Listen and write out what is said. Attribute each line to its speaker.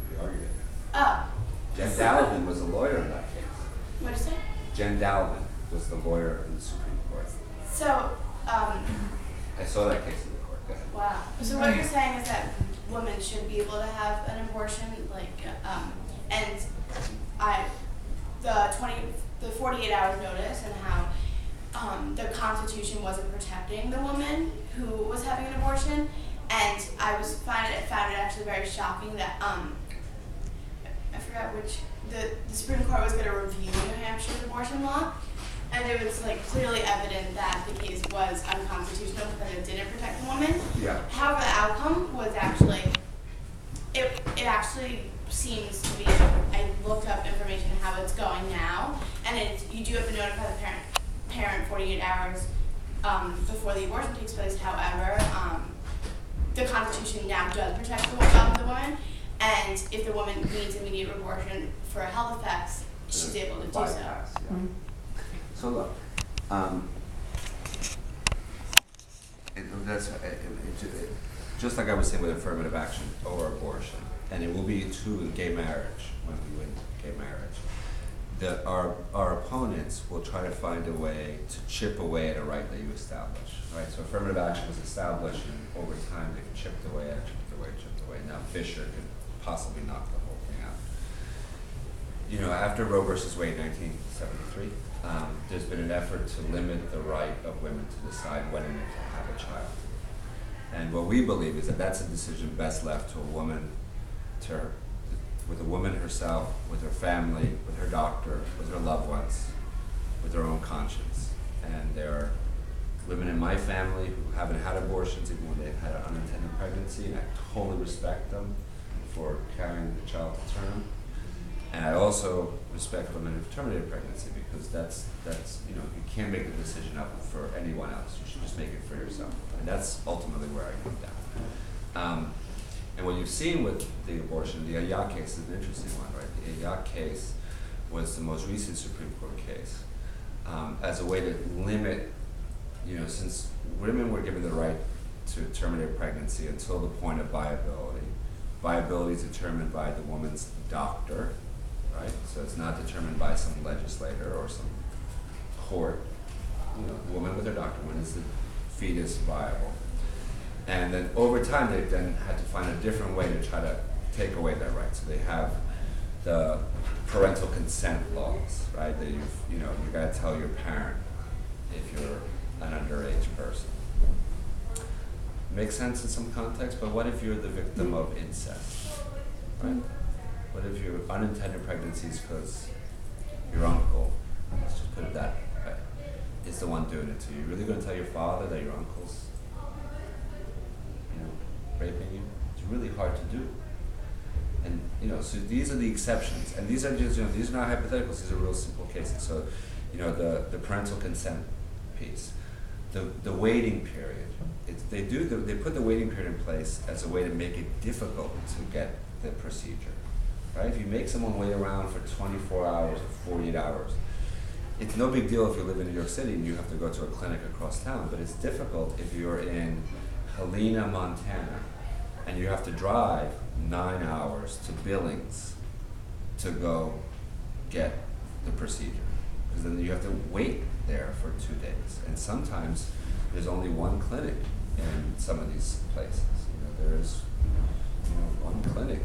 Speaker 1: We argued it.
Speaker 2: Oh.
Speaker 1: Jen Dalvin was a lawyer in that case.
Speaker 2: What did you say?
Speaker 1: Jen Dalvin was the lawyer in the Supreme Court.
Speaker 2: So,
Speaker 1: I saw that case in the court. Go ahead.
Speaker 2: wow. So what you're saying is that women should be able to have an abortion, and the 48 hours notice and how the Constitution wasn't protecting the woman who was having an abortion, and I found it actually very shocking that I forgot which the Supreme Court was going to review New Hampshire's abortion law, and it was clearly evident that the case was unconstitutional because it didn't protect the woman.
Speaker 1: Yeah.
Speaker 2: However, the outcome was actually it actually seems to be. I looked up information on how it's going now, and you do have to notify the parent 48 hours before the abortion takes place. However, the Constitution now does protect the woman, and if the woman needs immediate abortion for health effects, she's able to do so.
Speaker 1: Bypass, yeah. So look, just like I was saying with affirmative action or abortion, and it will be true in gay marriage when we win gay marriage. Our opponents will try to find a way to chip away at a right that you establish. Right? So affirmative action was established, and over time they've chipped away. Now Fisher could possibly knock the whole thing out. You know, after Roe versus Wade, 1973, there's been an effort to limit the right of women to decide when and if to have a child. And what we believe is that that's a decision best left to a woman, with a woman herself, with her family, with her doctor, with her loved ones, with her own conscience. And there are women in my family who haven't had abortions even when they've had an unintended pregnancy, and I totally respect them for carrying the child to term. And I also respect women who've terminated pregnancy, because that's you can't make the decision up for anyone else. You should just make it for yourself. And that's ultimately where I come down. And what you've seen with the abortion, the Ayak case is an interesting one, right? The Ayak case was the most recent Supreme Court case as a way to limit, since women were given the right to terminate pregnancy until the point of viability. Viability is determined by the woman's doctor, right? So it's not determined by some legislator or some court. The woman with her doctor, when is the fetus viable? And then over time, they've then had to find a different way to try to take away that right. So they have the parental consent laws, right? That you got to tell your parent if you're an underage person. Makes sense in some context, but what if you're the victim of incest, right? What if your unintended pregnancies because your uncle, let's just put it that way, is the one doing it to you? You're really going to tell your father that your uncle's raping you? It's really hard to do. And so these are the exceptions, and these are just these are not hypotheticals. These are real simple cases. So the parental consent piece, the waiting period. They put the waiting period in place as a way to make it difficult to get the procedure. Right? If you make someone wait around for 24 hours or 48 hours, it's no big deal if you live in New York City and you have to go to a clinic across town, but it's difficult if you're in Helena, Montana, and you have to drive 9 hours to Billings to go get the procedure. Because then you have to wait there for 2 days. And sometimes there's only one clinic in some of these places. There's one clinic